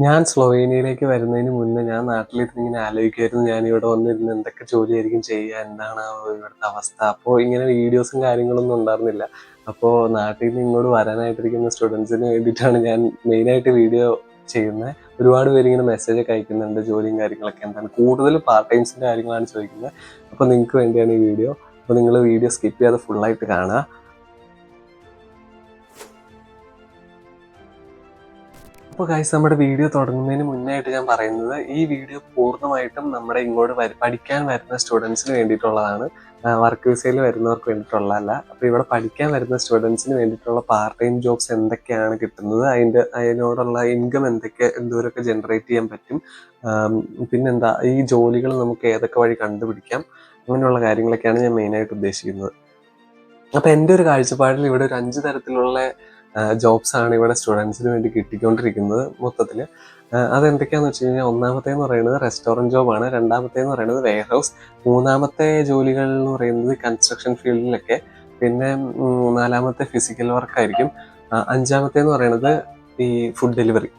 ഞാൻ സ്ലൊവേനിയയിലേക്ക് വരുന്നതിന് മുന്നേ ഞാൻ നാട്ടിലിരുന്ന് ഇങ്ങനെ ആലോചിക്കുമായിരുന്നു ഞാനിവിടെ വന്നിരുന്ന് എന്തൊക്കെ ജോലിയായിരിക്കും ചെയ്യുക, എന്താണാവോ ഇവിടുത്തെ അവസ്ഥ. അപ്പോൾ ഇങ്ങനെ വീഡിയോസും കാര്യങ്ങളൊന്നും ഉണ്ടായിരുന്നില്ല. അപ്പോൾ നാട്ടിൽ നിന്ന് ഇങ്ങോട്ട് വരാനായിട്ടിരിക്കുന്ന സ്റ്റുഡൻസിന് വേണ്ടിയിട്ടാണ് ഞാൻ മെയിനായിട്ട് വീഡിയോ ചെയ്യുന്നത്. ഒരുപാട് പേര് ഇങ്ങനെ മെസ്സേജൊക്കെ അയക്കുന്നുണ്ട്, ജോലിയും കാര്യങ്ങളൊക്കെ എന്താണ്. കൂടുതലും പാർട്ട് ടൈംസിൻ്റെ കാര്യങ്ങളാണ് ചോദിക്കുന്നത്. അപ്പോൾ നിങ്ങൾക്ക് വേണ്ടിയാണ് ഈ വീഡിയോ. അപ്പോൾ നിങ്ങൾ വീഡിയോ സ്കിപ്പ് ചെയ്യാതെ ഫുള്ളായിട്ട് കാണുക. അപ്പോൾ ഗൈസ്, നമ്മുടെ വീഡിയോ തുടങ്ങുന്നതിന് മുന്നായിട്ട് ഞാൻ പറയുന്നത്, ഈ വീഡിയോ പൂർണ്ണമായിട്ടും നമ്മുടെ ഇങ്ങോട്ട് പഠിക്കാൻ വരുന്ന സ്റ്റുഡൻസിന് വേണ്ടിയിട്ടുള്ളതാണ്. വർക്ക് വിസയിൽ വരുന്നവർക്ക് വേണ്ടിയിട്ടുള്ളതല്ല. അപ്പോൾ ഇവിടെ പഠിക്കാൻ വരുന്ന സ്റ്റുഡൻസിന് വേണ്ടിയിട്ടുള്ള പാർട്ട് ടൈം ജോബ്സ് എന്തൊക്കെയാണ് കിട്ടുന്നത്, അതിനോടുള്ള ഇൻകം എന്തോരമൊക്കെ ജനറേറ്റ് ചെയ്യാൻ പറ്റും, പിന്നെന്താ ഈ ജോലികൾ നമുക്ക് ഏതൊക്കെ വഴി കണ്ടുപിടിക്കാം, അങ്ങനെയുള്ള കാര്യങ്ങളൊക്കെയാണ് ഞാൻ മെയിനായിട്ട് ഉദ്ദേശിക്കുന്നത്. അപ്പോൾ എൻ്റെ ഒരു കാഴ്ചപ്പാടിൽ ഇവിടെ ഒരു 5 തരത്തിലുള്ള ജോബ്സ് ആണ് ഇവിടെ സ്റ്റുഡൻസിന് വേണ്ടി കിട്ടിക്കൊണ്ടിരിക്കുന്നത് മൊത്തത്തിൽ. അതെന്തൊക്കെയാണെന്ന് വെച്ച് കഴിഞ്ഞാൽ, ഒന്നാമത്തേന്ന് പറയുന്നത് റെസ്റ്റോറൻറ്റ് ജോബാണ്, രണ്ടാമത്തേന്ന് പറയുന്നത് വെയർ ഹൗസ്, മൂന്നാമത്തെ ജോലികൾ എന്ന് പറയുന്നത് കൺസ്ട്രക്ഷൻ ഫീൽഡിലൊക്കെ, പിന്നെ നാലാമത്തെ ഫിസിക്കൽ വർക്കായിരിക്കും, അഞ്ചാമത്തേന്ന് പറയുന്നത് ഈ ഫുഡ് ഡെലിവറി.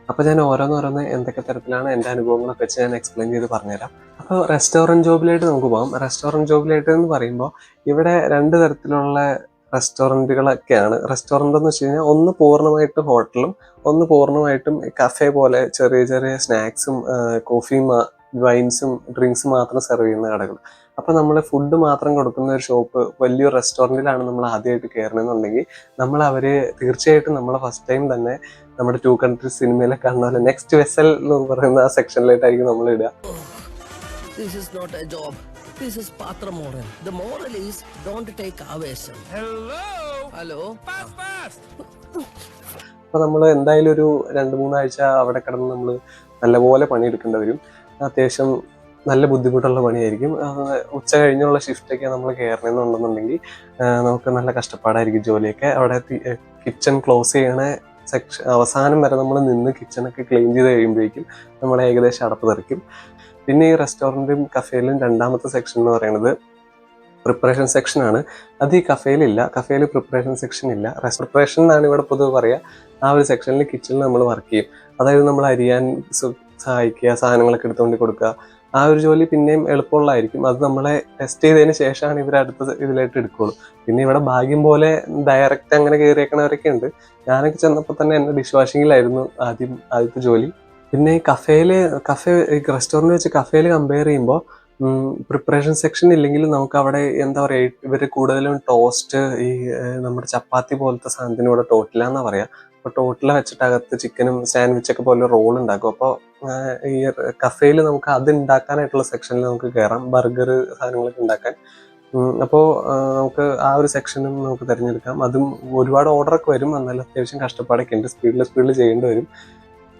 അപ്പോൾ ഞാൻ ഓരോന്നോരോന്ന് എന്തൊക്കെ തരത്തിലാണ് എൻ്റെ അനുഭവങ്ങളൊക്കെ വെച്ച് ഞാൻ എക്സ്പ്ലെയിൻ ചെയ്ത് പറഞ്ഞുതരാം. അപ്പോൾ റെസ്റ്റോറൻറ്റ് ജോബിലായിട്ട് നമുക്ക് പോകാം. റെസ്റ്റോറൻറ്റ് ജോബിലായിട്ട് എന്ന് പറയുമ്പോൾ ഇവിടെ 2 തരത്തിലുള്ള റെസ്റ്റോറൻറ്റുകളൊക്കെയാണ്. റെസ്റ്റോറൻ്റ് എന്ന് വെച്ച് കഴിഞ്ഞാൽ ഒന്ന് പൂർണ്ണമായിട്ടും ഹോട്ടലും, ഒന്ന് പൂർണ്ണമായിട്ടും കഫേ പോലെ ചെറിയ ചെറിയ സ്നാക്സും കോഫിയും വൈൻസും ഡ്രിങ്ക്സും മാത്രം സെർവ് ചെയ്യുന്ന കടകൾ. അപ്പോൾ നമ്മൾ ഫുഡ് മാത്രം കൊടുക്കുന്ന ഒരു ഷോപ്പ് വലിയൊരു റെസ്റ്റോറൻറ്റിലാണ് നമ്മൾ ആദ്യമായിട്ട് കയറണമെന്നുണ്ടെങ്കിൽ, അവർ തീർച്ചയായിട്ടും നമ്മളെ ഫസ്റ്റ് ടൈം തന്നെ നമ്മുടെ 2 കൺട്രീസ് സിനിമയിലെ കാണുന്ന പോലെ നെക്സ്റ്റ് വെസൽ എന്ന് പറയുന്ന ആ സെക്ഷനിലായിട്ടായിരിക്കും നമ്മൾ ഇടുക. This is not a job. This is Patra moral. The moral is don't take avation. Hello? Fast, fast. അപ്പോൾ നമ്മൾ എന്തായാലും ഒരു 2-3 ആഴ്ച അവിടെ കിടന്ന് നമ്മൾ നല്ലപോലെ പണിയെടുക്കേണ്ടി വരും. അത്യാവശ്യം നല്ല ബുദ്ധിമുട്ടുള്ള പണിയായിരിക്കും. ഉച്ച കഴിഞ്ഞുള്ള ഷിഫ്റ്റൊക്കെ നമ്മൾ കയറണമെന്നുണ്ടെന്നുണ്ടെങ്കിൽ നമുക്ക് നല്ല കഷ്ടപ്പാടായിരിക്കും ജോലിയൊക്കെ. അവിടെ കിച്ചൺ ക്ലോസ് ചെയ്യണ അവസാനം വരെ നമ്മൾ നിന്ന് കിച്ചണൊക്കെ ക്ലീൻ ചെയ്ത് കഴിയുമ്പോഴേക്കും നമ്മൾ ഏകദേശം അടപ്പ് തെറിക്കും. പിന്നെ ഈ റെസ്റ്റോറൻറ്റും കഫേയിലും രണ്ടാമത്തെ സെക്ഷൻ എന്ന് പറയുന്നത് പ്രിപ്പറേഷൻ സെക്ഷനാണ്. അത് ഈ കഫേയിലില്ല. കഫേയിൽ പ്രിപ്പറേഷൻ സെക്ഷൻ ഇല്ല. പ്രിപ്പറേഷൻ എന്നാണ് ഇവിടെ പൊതുവെ പറയുക. ആ ഒരു സെക്ഷനിൽ കിച്ചണിൽ നമ്മൾ വർക്ക് ചെയ്യും. അതായത് നമ്മൾ അരിയാൻ സഹായിക്കുക, സാധനങ്ങളൊക്കെ എടുത്തുകൊണ്ട് കൊടുക്കുക. ആ ഒരു ജോലി പിന്നെയും എളുപ്പമുള്ളതായിരിക്കും. അത് നമ്മളെ ടെസ്റ്റ് ചെയ്തതിന് ശേഷമാണ് ഇവർ അടുത്ത ഇതിലായിട്ട് എടുക്കുകയുള്ളൂ. പിന്നെ ഇവിടെ ഭാഗ്യം പോലെ ഡയറക്റ്റ് അങ്ങനെ കയറിയേക്കണവരൊക്കെ ഉണ്ട്. ഞാനൊക്കെ ചെന്നപ്പോൾ തന്നെ എൻ്റെ ഡിഷ് വാഷിങ്ങിലായിരുന്നു ആദ്യത്തെ ജോലി. പിന്നെ ഈ റെസ്റ്റോറൻറ്റ് വെച്ച് കഫേയിൽ കമ്പയർ ചെയ്യുമ്പോൾ പ്രിപ്പറേഷൻ സെക്ഷൻ ഇല്ലെങ്കിൽ നമുക്ക് അവിടെ എന്താ പറയുക, ഇവർ കൂടുതലും ടോസ്റ്റ്, ഈ നമ്മുടെ ചപ്പാത്തി പോലത്തെ സാധനത്തിന് ഇവിടെ ടോട്ടില എന്നാ പറയാ. അപ്പോൾ ടോട്ടില വെച്ചിട്ട് അകത്ത് ചിക്കനും സാൻഡ്വിച്ചൊക്കെ പോലെ റോൾ ഉണ്ടാക്കും. അപ്പോൾ ഈ കഫേയിൽ നമുക്ക് അത് ഉണ്ടാക്കാനായിട്ടുള്ള സെക്ഷനിൽ നമുക്ക് കയറാം, ബർഗർ സാധനങ്ങളൊക്കെ ഉണ്ടാക്കാൻ. അപ്പോൾ നമുക്ക് ആ ഒരു സെക്ഷനും നമുക്ക് തിരഞ്ഞെടുക്കാം. അതും ഒരുപാട് ഓർഡറൊക്കെ വരും, എന്നാലും അത്യാവശ്യം കഷ്ടപ്പാടൊക്കെ ഉണ്ട്, സ്പീഡിൽ ചെയ്യേണ്ടി വരും.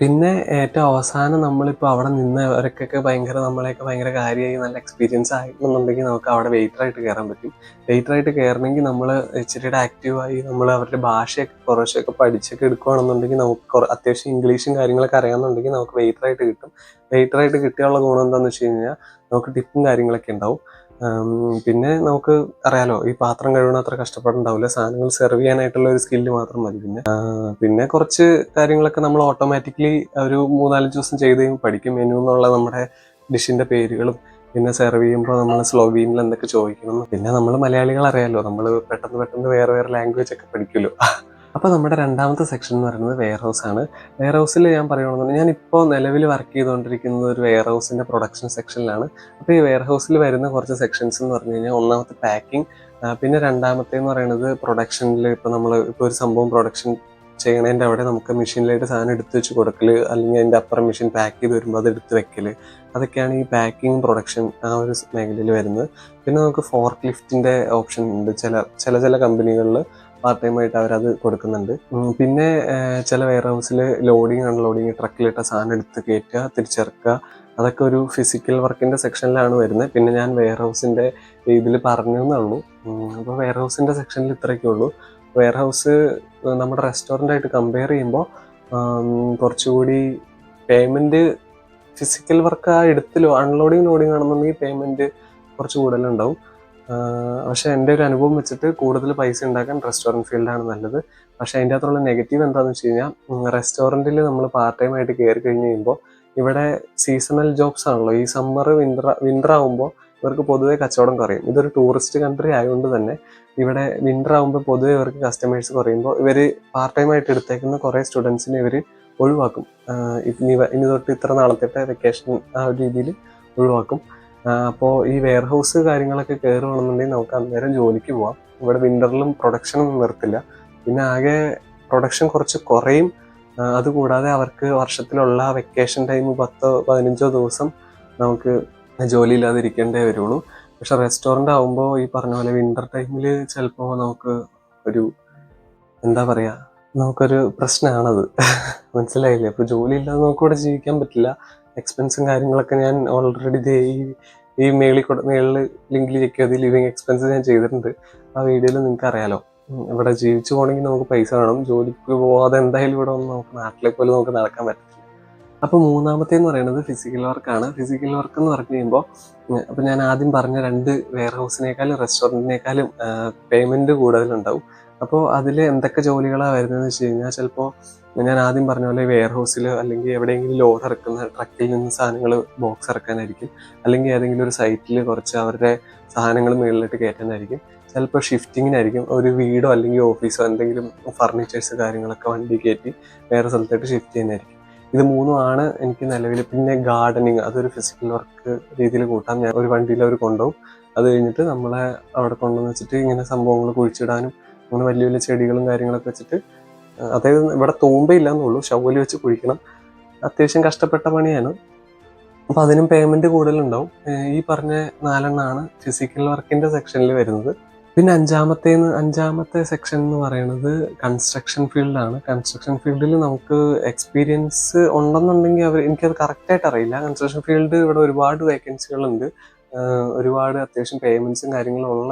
പിന്നെ ഏറ്റവും അവസാനം നമ്മളിപ്പോൾ അവിടെ നിന്നവർക്കൊക്കെ നമ്മളെയൊക്കെ ഭയങ്കര കാര്യമായി നല്ല എക്സ്പീരിയൻസ് ആയിട്ടുണ്ടെന്നുണ്ടെങ്കിൽ നമുക്ക് അവിടെ വെയിറ്ററായിട്ട് കയറാൻ പറ്റും. വെയിറ്ററായിട്ട് കയറണമെങ്കിൽ നമ്മൾ ഇച്ചിരിയുടെ ആക്റ്റീവായി നമ്മൾ അവരുടെ ഭാഷയൊക്കെ കുറച്ചൊക്കെ പഠിച്ചൊക്കെ എടുക്കുകയാണെന്നുണ്ടെങ്കിൽ നമുക്ക് അത്യാവശ്യം ഇംഗ്ലീഷും കാര്യങ്ങളൊക്കെ അറിയാമെന്നുണ്ടെങ്കിൽ നമുക്ക് വെയിറ്ററായിട്ട് കിട്ടും. വെയിറ്ററായിട്ട് കിട്ടിയുള്ള ഗുണം എന്താണെന്ന് വെച്ച് കഴിഞ്ഞാൽ നമുക്ക് ടിപ്പും കാര്യങ്ങളൊക്കെ ഉണ്ടാവും. പിന്നെ നമുക്ക് അറിയാലോ, ഈ പാത്രം കഴുകണ അത്ര കഷ്ടപ്പാടുണ്ടാവില്ല. സാധനങ്ങൾ സെർവ് ചെയ്യാനായിട്ടുള്ള ഒരു സ്കില്ല് മാത്രം മതി. പിന്നെ കുറച്ച് കാര്യങ്ങളൊക്കെ നമ്മൾ ഓട്ടോമാറ്റിക്കലി ഒരു 3-4 ദിവസം ചെയ്ത് കഴിയുമ്പോൾ പഠിക്കും. മെനു എന്നുള്ള നമ്മുടെ ഡിഷിന്റെ പേരുകളും, പിന്നെ സെർവ് ചെയ്യുമ്പോൾ നമ്മൾ സ്ലോവീനിൽ എന്തൊക്കെ ചോദിക്കണം. പിന്നെ നമ്മൾ മലയാളികൾ അറിയാലോ, നമ്മൾ പെട്ടെന്ന് വേറെ ലാംഗ്വേജ് ഒക്കെ പഠിക്കുമല്ലോ. അപ്പോൾ നമ്മുടെ രണ്ടാമത്തെ സെക്ഷൻ എന്ന് പറയുന്നത് വെയർ ഹൗസ് ആണ്. വെയർ ഹൗസിൽ ഞാൻ പറയുകയാണെന്നുണ്ടെങ്കിൽ, ഞാനിപ്പോൾ നിലവിൽ വർക്ക് ചെയ്തുകൊണ്ടിരിക്കുന്നത് ഒരു വെയർ ഹൗസിൻ്റെ പ്രൊഡക്ഷൻ സെക്ഷനിലാണ്. അപ്പോൾ ഈ വെയർ ഹൗസിൽ വരുന്ന കുറച്ച് സെക്ഷൻസ് എന്ന് പറഞ്ഞു കഴിഞ്ഞാൽ, ഒന്നാമത്തെ പാക്കിംഗ്, പിന്നെ രണ്ടാമത്തേന്ന് പറയുന്നത് പ്രൊഡക്ഷനിൽ ഇപ്പോൾ ഒരു സംഭവം പ്രൊഡക്ഷൻ ചെയ്യണതിൻ്റെ അവിടെ നമുക്ക് മെഷീനിലായിട്ട് സാധനം എടുത്ത് വെച്ച് കൊടുക്കൽ, അല്ലെങ്കിൽ അതിൻ്റെ അപ്പുറം മെഷീൻ പാക്ക് ചെയ്ത് വരുമ്പോൾ അത് എടുത്ത് വെക്കൽ, അതൊക്കെയാണ് ഈ പാക്കിംഗ് പ്രൊഡക്ഷൻ ആ ഒരു മേഖലയിൽ വരുന്നത്. പിന്നെ നമുക്ക് ഫോർക്ക് ലിഫ്റ്റിൻ്റെ ഓപ്ഷൻ ഉണ്ട് ചില കമ്പനികളിൽ പാർട്ട് ടൈം ആയിട്ട് അവരത് കൊടുക്കുന്നുണ്ട്. പിന്നെ ചില വെയർ ഹൗസിൽ ലോഡിങ് അൺലോഡിങ്, ട്രക്കിലിട്ട സാധനം എടുത്ത് കയറ്റുക, തിരിച്ചിറക്കുക, അതൊക്കെ ഒരു ഫിസിക്കൽ വർക്കിൻ്റെ സെക്ഷനിലാണ് വരുന്നത്. പിന്നെ ഞാൻ വെയർ ഹൗസിൻ്റെ ഇതിൽ പറഞ്ഞു എന്നുള്ളൂ. അപ്പോൾ വെയർ ഹൗസിൻ്റെ സെക്ഷനിൽ ഇത്രയൊക്കെ ഉള്ളൂ. വെയർ ഹൗസ് നമ്മുടെ റെസ്റ്റോറൻ്റായിട്ട് കമ്പയർ ചെയ്യുമ്പോൾ കുറച്ചുകൂടി പേയ്മെൻറ്റ്, ഫിസിക്കൽ വർക്ക് ആ എടുത്ത് അൺലോഡിങ് ലോഡിങ് ആണെന്നുണ്ടെങ്കിൽ പേയ്മെൻറ്റ് കുറച്ച് കൂടുതലുണ്ടാവും. പക്ഷേ എൻ്റെ ഒരു അനുഭവം വെച്ചിട്ട് കൂടുതൽ പൈസ ഉണ്ടാക്കാൻ റെസ്റ്റോറൻറ്റ് ഫീൽഡാണ് നല്ലത്. പക്ഷേ അതിൻ്റെ അകത്തുള്ള നെഗറ്റീവ് എന്താണെന്ന് വെച്ച് കഴിഞ്ഞാൽ, റെസ്റ്റോറൻറ്റിൽ നമ്മൾ പാർട്ട് ടൈം ആയിട്ട് കയറി കഴിഞ്ഞ് കഴിയുമ്പോൾ ഇവിടെ സീസണൽ ജോബ്സ് ആണല്ലോ. ഈ സമ്മർ വിൻ്റർ ആകുമ്പോൾ ഇവർക്ക് പൊതുവെ കച്ചവടം കുറയും. ഇതൊരു ടൂറിസ്റ്റ് കൺട്രി ആയതുകൊണ്ട് തന്നെ ഇവിടെ വിൻ്റർ ആകുമ്പോൾ പൊതുവെ ഇവർക്ക് കസ്റ്റമേഴ്സ് കുറയുമ്പോൾ ഇവർ പാർട്ട് ടൈം ആയിട്ട് എടുത്തേക്കുന്ന കുറേ സ്റ്റുഡൻസിനെ ഇവർ ഒഴിവാക്കും. ഇനി തൊട്ട് ഇത്ര നാളത്തെ വെക്കേഷൻ ആ ഒരു രീതിയിൽ ഒഴിവാക്കും. അപ്പോൾ ഈ വെയർ ഹൗസ് കാര്യങ്ങളൊക്കെ കയറുകയാണെന്നുണ്ടെങ്കിൽ നമുക്ക് അന്നേരം ജോലിക്ക് പോവാം. ഇവിടെ വിൻ്ററിലും പ്രൊഡക്ഷനൊന്നും നിർത്തില്ല. പിന്നെ ആകെ പ്രൊഡക്ഷൻ കുറച്ച് കുറയും. അതുകൂടാതെ അവർക്ക് വർഷത്തിലുള്ള വെക്കേഷൻ ടൈം 10-15 ദിവസം നമുക്ക് ജോലി ഇല്ലാതിരിക്കേണ്ടേ വരുള്ളൂ. പക്ഷെ റെസ്റ്റോറൻ്റ് ആകുമ്പോൾ ഈ പറഞ്ഞ പോലെ വിൻ്റർ ടൈമിൽ ചിലപ്പോൾ നമുക്ക് ഒരു എന്താ പറയുക, നമുക്കൊരു പ്രശ്നമാണത്. മനസ്സിലായില്ലേ? അപ്പോൾ ജോലി ഇല്ലാതെ നമുക്കിവിടെ ജീവിക്കാൻ പറ്റില്ല. എക്സ്പെൻസും കാര്യങ്ങളൊക്കെ ഞാൻ ഓൾറെഡി ഈ മേളിൽ ലിങ്കിൽ ചെക്ക് ചെയ്ത് ലിവിങ് എക്സ്പെൻസ് ഞാൻ ചെയ്തിട്ടുണ്ട്. ആ വീഡിയോയിൽ നിങ്ങൾക്ക് അറിയാലോ. ഇവിടെ ജീവിച്ചു പോകണമെങ്കിൽ നമുക്ക് പൈസ വേണം. ജോലിക്ക് പോകാതെ എന്തായാലും ഇവിടെ ഒന്നും നമുക്ക് നാട്ടിലെ പോലെ നമുക്ക് നടക്കാൻ പറ്റില്ല. അപ്പോൾ മൂന്നാമത്തേന്ന് പറയുന്നത് ഫിസിക്കൽ വർക്കാണ്. ഫിസിക്കൽ വർക്ക് എന്ന് പറഞ്ഞു കഴിയുമ്പോൾ അപ്പോൾ ഞാൻ ആദ്യം പറഞ്ഞ 2 വെയർ ഹൗസിനേക്കാളും റെസ്റ്റോറൻറ്റിനേക്കാളും പേയ്മെൻറ്റ് കൂടുതലുണ്ടാവും. അപ്പോൾ അതിൽ എന്തൊക്കെ ജോലികളാണ് വരുന്നതെന്ന് വെച്ച് കഴിഞ്ഞാൽ, ചിലപ്പോൾ ഞാൻ ആദ്യം പറഞ്ഞ പോലെ വെയർ ഹൗസിൽ അല്ലെങ്കിൽ എവിടെയെങ്കിലും ലോഡ് ഇറക്കുന്ന ട്രക്കിൽ നിന്ന് സാധനങ്ങൾ ബോക്സ് ഇറക്കാനായിരിക്കും. അല്ലെങ്കിൽ ഏതെങ്കിലും ഒരു സൈറ്റിൽ കുറച്ച് അവരുടെ സാധനങ്ങൾ മുകളിലിട്ട് കയറ്റാനായിരിക്കും. ചിലപ്പോൾ ഷിഫ്റ്റിങ്ങിനായിരിക്കും. ഒരു വീടോ അല്ലെങ്കിൽ ഓഫീസോ എന്തെങ്കിലും ഫർണിച്ചേഴ്സ് കാര്യങ്ങളൊക്കെ വണ്ടി കയറ്റി വേറെ സ്ഥലത്തായിട്ട് ഷിഫ്റ്റ് ചെയ്യുന്നതായിരിക്കും. ഇത് 3 എനിക്ക് നിലവിൽ. പിന്നെ ഗാർഡനിങ്, അതൊരു ഫിസിക്കൽ വർക്ക് രീതിയിൽ കൂട്ടാം. ഞാൻ ഒരു വണ്ടിയിൽ അവർ കൊണ്ടുപോകും. അത് കഴിഞ്ഞിട്ട് നമ്മളെ അവിടെ കൊണ്ടുവന്ന് വെച്ചിട്ട് ഇങ്ങനെ സംഭവങ്ങൾ കുഴിച്ചിടാനും അങ്ങനെ വലിയ വലിയ ചെടികളും കാര്യങ്ങളൊക്കെ വെച്ചിട്ട്, അതായത് ഇവിടെ തൂമ്പയില്ല എന്നുള്ളൂ, ഷവല് വെച്ച് കുഴിക്കണം. അത്യാവശ്യം കഷ്ടപ്പെട്ട പണിയാണ്. അപ്പോൾ അതിനും പേയ്മെൻറ്റ് കൂടുതലുണ്ടാവും. ഈ പറഞ്ഞ 4 ഫിസിക്കൽ വർക്കിൻ്റെ സെക്ഷനിൽ വരുന്നത്. പിന്നെ അഞ്ചാമത്തെ സെക്ഷൻ എന്ന് പറയുന്നത് കൺസ്ട്രക്ഷൻ ഫീൽഡാണ്. കൺസ്ട്രക്ഷൻ ഫീൽഡിൽ നമുക്ക് എക്സ്പീരിയൻസ് ഉണ്ടെന്നുണ്ടെങ്കിൽ എനിക്കത് കറക്റ്റായിട്ട് അറിയില്ല. കൺസ്ട്രക്ഷൻ ഫീൽഡ് ഇവിടെ ഒരുപാട് വേക്കൻസികളുണ്ട്. ഒരുപാട് അത്യാവശ്യം പേയ്മെൻറ്റ്സും കാര്യങ്ങളും ഉള്ള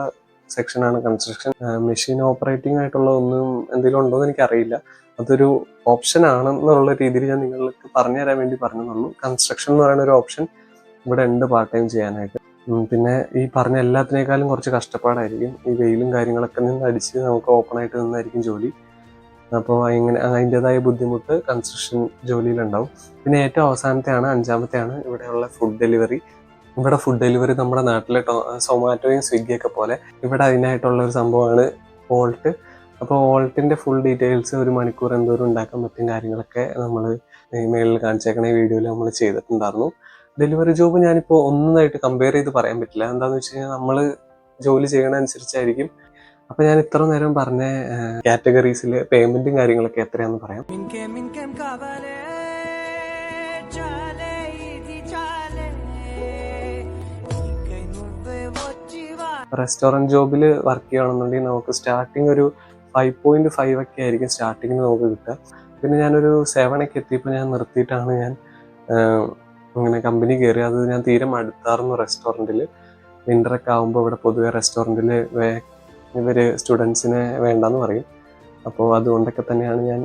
സെക്ഷനാണ് കൺസ്ട്രക്ഷൻ. മെഷീൻ ഓപ്പറേറ്റിംഗ് ആയിട്ടുള്ള ഒന്നും എന്തെങ്കിലും ഉണ്ടോ എന്ന് എനിക്കറിയില്ല. അതൊരു ഓപ്ഷൻ ആണെന്നുള്ള രീതിയിൽ ഞാൻ നിങ്ങൾക്ക് പറഞ്ഞു തരാൻ വേണ്ടി പറഞ്ഞെന്നുള്ളൂ. കൺസ്ട്രക്ഷൻ എന്ന് പറയുന്ന ഒരു ഓപ്ഷൻ ഇവിടെ ഉണ്ട് പാർട്ട് ടൈം ചെയ്യാനായിട്ട്. പിന്നെ ഈ പറഞ്ഞ എല്ലാത്തിനേക്കാളും കുറച്ച് കഷ്ടപ്പാടായിരിക്കും. ഈ വെയിലും കാര്യങ്ങളൊക്കെ നിന്ന് അടിച്ച് നമുക്ക് ഓപ്പണായിട്ട് നിന്നായിരിക്കും ജോലി. അപ്പോൾ അതിൻ്റെതായ ബുദ്ധിമുട്ട് കൺസ്ട്രക്ഷൻ ജോലിയിലുണ്ടാവും. പിന്നെ ഏറ്റവും അവസാനത്തെയാണ്, 5-മത്തെയാണ് ഇവിടെയുള്ള ഫുഡ് ഡെലിവറി. ഇവിടെ ഫുഡ് ഡെലിവറി നമ്മുടെ നാട്ടിലെ സൊമാറ്റോയും സ്വിഗ്ഗിയൊക്കെ പോലെ ഇവിടെ അതിനായിട്ടുള്ള ഒരു സംഭവമാണ് വോൾട്ട്. അപ്പോൾ വോൾട്ടിൻ്റെ ഫുൾ ഡീറ്റെയിൽസ്, 1 മണിക്കൂർ എന്തോരം ഉണ്ടാക്കാൻ പറ്റും കാര്യങ്ങളൊക്കെ നമ്മൾ മേളിൽ കാണിച്ചേക്കണ ഈ വീഡിയോയിൽ നമ്മൾ ചെയ്തിട്ടുണ്ടായിരുന്നു. ഡെലിവറി ജോബ് ഞാനിപ്പോൾ ഒന്നായിട്ട് കമ്പയർ ചെയ്ത് പറയാൻ പറ്റില്ല. എന്താണെന്ന് വെച്ച് കഴിഞ്ഞാൽ നമ്മൾ ജോലി ചെയ്യണതനുസരിച്ചായിരിക്കും. അപ്പോൾ ഞാൻ ഇത്ര നേരം പറഞ്ഞ കാറ്റഗറീസിൽ പേയ്മെൻറ്റും കാര്യങ്ങളൊക്കെ എത്രയാണെന്ന് പറയാം. റെസ്റ്റോറൻറ്റ് ജോബിൽ വർക്ക് ചെയ്യണമെന്നുണ്ടെങ്കിൽ നമുക്ക് സ്റ്റാർട്ടിങ് ഒരു 5.5 ഒക്കെ ആയിരിക്കും സ്റ്റാർട്ടിങ്ങിന് നമുക്ക് കിട്ടുക. പിന്നെ ഞാനൊരു 7 ഒക്കെ എത്തിയപ്പോൾ ഞാൻ നിർത്തിയിട്ടാണ് ഞാൻ അങ്ങനെ കമ്പനി കയറി. അത് ഞാൻ തീരെ മടുത്തായിരുന്നു റെസ്റ്റോറൻറ്റിൽ. വിൻ്ററൊക്കെ ആകുമ്പോൾ ഇവിടെ പൊതുവെ റെസ്റ്റോറൻറ്റിൽ ഇവർ സ്റ്റുഡൻസിനെ വേണ്ടെന്ന് പറയും. അപ്പോൾ അതുകൊണ്ടൊക്കെ തന്നെയാണ് ഞാൻ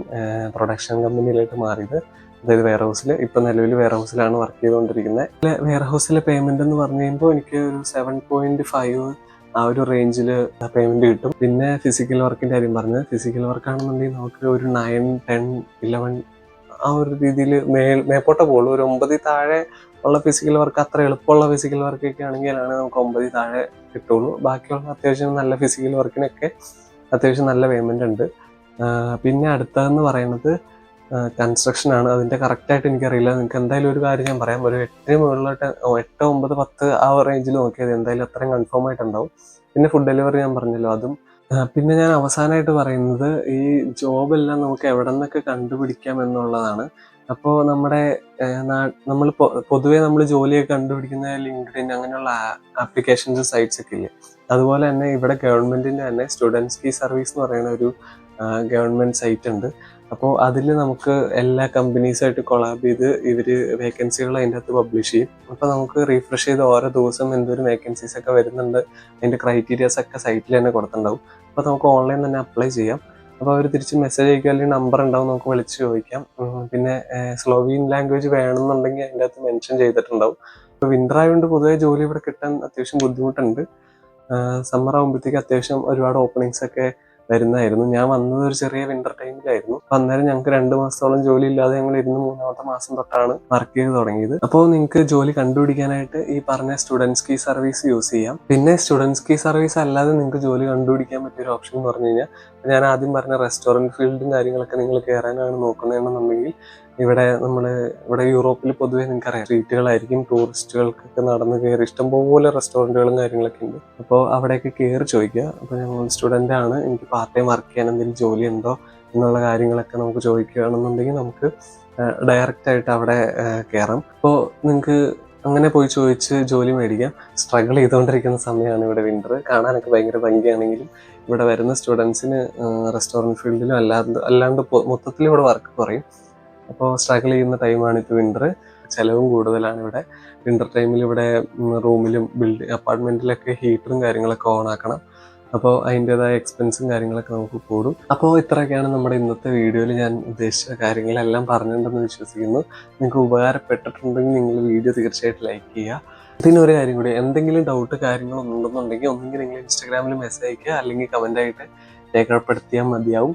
പ്രൊഡക്ഷൻ കമ്പനിയിലേക്ക് മാറിയത്. അതായത് വെയർ ഹൗസിൽ. ഇപ്പം നിലവിൽ വെയർ ഹൗസിലാണ് വർക്ക് ചെയ്തുകൊണ്ടിരിക്കുന്നത്. വെയർ ഹൗസിലെ പേയ്മെൻറ്റ് എന്ന് പറഞ്ഞു കഴിയുമ്പോൾ എനിക്ക് ഒരു 7.5 ആ ഒരു റേഞ്ചിൽ പേയ്മെൻറ്റ് കിട്ടും. പിന്നെ ഫിസിക്കൽ വർക്കിൻ്റെ കാര്യം പറഞ്ഞത്, ഫിസിക്കൽ വർക്കാണെന്നുണ്ടെങ്കിൽ നമുക്ക് ഒരു 9, 10, 11 ആ ഒരു രീതിയിൽ മേപ്പോട്ടേ പോകുള്ളൂ. ഒരു 9 താഴെ ഉള്ള ഫിസിക്കൽ വർക്ക്, അത്ര എളുപ്പമുള്ള ഫിസിക്കൽ വർക്കൊക്കെ ആണെങ്കിലാണ് നമുക്ക് 9 താഴെ കിട്ടുള്ളൂ. ബാക്കിയുള്ള അത്യാവശ്യം നല്ല ഫിസിക്കൽ വർക്കിനൊക്കെ അത്യാവശ്യം നല്ല പേയ്മെൻ്റ് ഉണ്ട്. പിന്നെ അടുത്തതെന്ന് പറയുന്നത് കൺസ്ട്രക്ഷനാണ്. അതിൻ്റെ കറക്റ്റായിട്ട് എനിക്കറിയില്ല. നിങ്ങൾക്ക് എന്തായാലും ഒരു കാര്യം ഞാൻ പറയാം, ഒരു 8 മുകളിലോട്ട് 8, 9, 10 ആ റേഞ്ചിൽ നോക്കിയത് എന്തായാലും അത്രയും കൺഫേം ആയിട്ടുണ്ടാവും. പിന്നെ ഫുഡ് ഡെലിവറി ഞാൻ പറഞ്ഞല്ലോ, അതും. പിന്നെ ഞാൻ അവസാനമായിട്ട് പറയുന്നത്, ഈ ജോബെല്ലാം നമുക്ക് എവിടെ നിന്നൊക്കെ കണ്ടുപിടിക്കാം എന്നുള്ളതാണ്. അപ്പോൾ നമ്മുടെ നമ്മൾ പൊതുവേ നമ്മൾ ജോലിയൊക്കെ കണ്ടുപിടിക്കുന്ന ലിങ്ക്ഡിൻ അങ്ങനെയുള്ള ആപ്ലിക്കേഷൻസ്, സൈറ്റ്സ് ഒക്കെ ഇല്ലേ. അതുപോലെ തന്നെ ഇവിടെ ഗവൺമെൻറ്റിൻ്റെ തന്നെ സ്റ്റുഡൻസ് കീ സർവീസ് എന്ന് പറയുന്ന ഒരു ഗവൺമെൻറ് സൈറ്റ് ഉണ്ട്. അപ്പോൾ അതിൽ നമുക്ക് എല്ലാ കമ്പനീസായിട്ട് കൊളാബ് ചെയ്ത് ഇവർ വേക്കൻസികൾ അതിൻ്റെ അകത്ത് പബ്ലിഷ് ചെയ്യും. അപ്പോൾ നമുക്ക് റീഫ്രഷ് ചെയ്ത് ഓരോ ദിവസം എന്തോരം വേക്കൻസീസ് ഒക്കെ വരുന്നുണ്ട്, അതിൻ്റെ ക്രൈറ്റീരിയാസ് ഒക്കെ സൈറ്റിൽ തന്നെ കൊടുത്തിട്ടുണ്ടാവും. അപ്പോൾ നമുക്ക് ഓൺലൈൻ തന്നെ അപ്ലൈ ചെയ്യാം. അപ്പോൾ അവർ തിരിച്ച് മെസ്സേജ് അയക്കുക, അല്ലെങ്കിൽ നമ്പർ ഉണ്ടാവും, നമുക്ക് വിളിച്ച് ചോദിക്കാം. പിന്നെ സ്ലോവീൻ ലാംഗ്വേജ് വേണമെന്നുണ്ടെങ്കിൽ അതിൻ്റെ അകത്ത് മെൻഷൻ ചെയ്തിട്ടുണ്ടാവും. ഇപ്പോൾ വിൻ്റർ ആയതുകൊണ്ട് പൊതുവെ ജോലി ഇവിടെ കിട്ടാൻ അത്യാവശ്യം ബുദ്ധിമുട്ടുണ്ട്. സമ്മർ ആകുമ്പോഴത്തേക്ക് അത്യാവശ്യം ഒരുപാട് ഓപ്പണിങ്സ് ഒക്കെ വരുന്നതായിരുന്നു. ഞാൻ വന്നത് ഒരു ചെറിയ വിന്റർ ടൈമിലായിരുന്നു. അപ്പൊ അന്നേരം ഞങ്ങൾക്ക് 2 മാസത്തോളം ജോലി ഇല്ലാതെ ഞങ്ങൾ ഇരുന്ന് 3ാമത്തെ മാസം തൊട്ടാണ് വർക്ക് ചെയ്ത് തുടങ്ങിയത്. അപ്പോൾ നിങ്ങൾക്ക് ജോലി കണ്ടുപിടിക്കാനായിട്ട് ഈ പറഞ്ഞ സ്റ്റുഡൻസ് കീ സർവീസ് യൂസ് ചെയ്യാം. പിന്നെ സ്റ്റുഡൻസ് കീ സർവീസ് അല്ലാതെ നിങ്ങൾക്ക് ജോലി കണ്ടുപിടിക്കാൻ പറ്റിയ ഒരു ഓപ്ഷൻ എന്ന് പറഞ്ഞു കഴിഞ്ഞാൽ, ഞാൻ ആദ്യം പറഞ്ഞ റെസ്റ്റോറൻറ്റ് ഫീൽഡും കാര്യങ്ങളൊക്കെ നിങ്ങൾ കയറാനാണ് നോക്കുന്നതെന്നുണ്ടെങ്കിൽ, ഇവിടെ യൂറോപ്പിൽ പൊതുവേ നിങ്ങൾക്കറിയാം സ്ട്രീറ്റുകളായിരിക്കും, ടൂറിസ്റ്റുകൾക്കൊക്കെ നടന്ന് കയറി ഇഷ്ടംപോലെ റെസ്റ്റോറൻറ്റുകളും കാര്യങ്ങളൊക്കെ ഉണ്ട്. അപ്പോൾ അവിടെയൊക്കെ കയറി ചോദിക്കുക, അപ്പോൾ ഞങ്ങൾ സ്റ്റുഡൻ്റ് ആണ്, എനിക്ക് പാർട്ട് ടൈം വർക്ക് ചെയ്യാൻ എന്തെങ്കിലും ജോലി ഉണ്ടോ എന്നുള്ള കാര്യങ്ങളൊക്കെ നമുക്ക് ചോദിക്കുകയാണെന്നുണ്ടെങ്കിൽ നമുക്ക് ഡയറക്റ്റ് ആയിട്ട് അവിടെ കയറാം. അപ്പോൾ നിങ്ങൾക്ക് അങ്ങനെ പോയി ചോദിച്ച് ജോലി മേടിക്കാം. സ്ട്രഗിൾ ചെയ്തുകൊണ്ടിരിക്കുന്ന സമയമാണ് ഇവിടെ വിൻ്റർ. കാണാനൊക്കെ ഭയങ്കര ഭംഗിയാണെങ്കിലും ഇവിടെ വരുന്ന സ്റ്റുഡൻസിന് റെസ്റ്റോറൻറ്റ് ഫീൽഡിലും അല്ലാണ്ട് മൊത്തത്തിൽ ഇവിടെ വർക്ക് കുറയും. അപ്പോൾ സ്ട്രഗിൾ ചെയ്യുന്ന ടൈമാണ് ഇപ്പോൾ വിൻ്റർ. ചിലവും കൂടുതലാണ് ഇവിടെ. വിൻ്റർ ടൈമിൽ ഇവിടെ റൂമിലും അപ്പാർട്ട്മെൻറ്റിലൊക്കെ ഹീറ്ററും കാര്യങ്ങളൊക്കെ ഓൺ ആക്കണം. അപ്പോൾ അതിൻ്റെതായ എക്സ്പെൻസും കാര്യങ്ങളൊക്കെ നമുക്ക് കൂടും. അപ്പോൾ ഇത്രയൊക്കെയാണ് നമ്മുടെ ഇന്നത്തെ വീഡിയോയിൽ ഞാൻ ഉദ്ദേശിച്ച കാര്യങ്ങളെല്ലാം പറഞ്ഞിട്ടുണ്ടെന്ന് വിശ്വസിക്കുന്നു. നിങ്ങൾക്ക് ഉപകാരപ്പെട്ടിട്ടുണ്ടെങ്കിൽ നിങ്ങൾ വീഡിയോ തീർച്ചയായിട്ടും ലൈക്ക് ചെയ്യുക. പിന്നെ ഒരു കാര്യം കൂടി, എന്തെങ്കിലും ഡൗട്ട് കാര്യങ്ങളൊന്നും ഉണ്ടെന്നുണ്ടെങ്കിൽ ഒന്നെങ്കിൽ നിങ്ങൾ ഇൻസ്റ്റാഗ്രാമിൽ മെസ്സേജ് അയക്കുക, അല്ലെങ്കിൽ കമൻ്റായിട്ട് രേഖപ്പെടുത്തിയാൽ മതിയാവും.